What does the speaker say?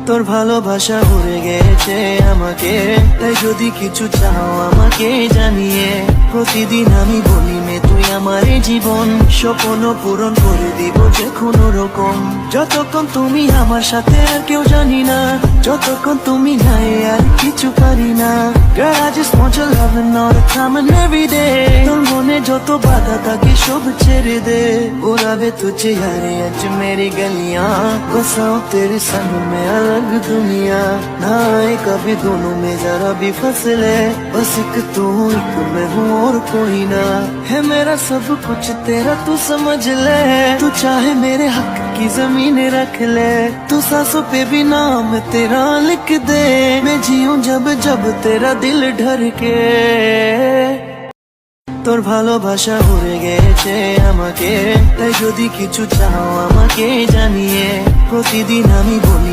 তোর ভালোবাসা উড়ে গেছে আমাকে, তাই যদি কিছু চাও আমাকে জানিয়ে। প্রতিদিন আমি বলি মে তুই আমার জীবন, স্বপ্ন পূরণ করে দিব যে কোনো রকম। যতক্ষণ তুমি আমার সাথে আর কেউ জানি না, যতক্ষণ তুমি নাই আর কিছু পারি না। Girl, I just want your loving all the time and every day। তোর মনে যত বাধা থাকে সব ছেড়ে দে, उड़ावे तुझे यारे आज मेरी गलियां, बसाऊं तेरे संग में अलग दुनिया। ना आए कभी दोनों में जरा भी फसले, बस एक तू एक मैं हूँ और कोई ना। है मेरा सब कुछ तेरा तू समझ ले, तू चाहे मेरे हक की जमीन रख ले। तू सांसों पे भी नाम तेरा लिख दे, मैं जीऊं जब जब तेरा दिल ढरके। তোর ভালোবাসা উড়ে গেছে আমাকে, তাই যদি কিছু চাও আমাকে জানিয়ে। প্রতিদিন আমি বলি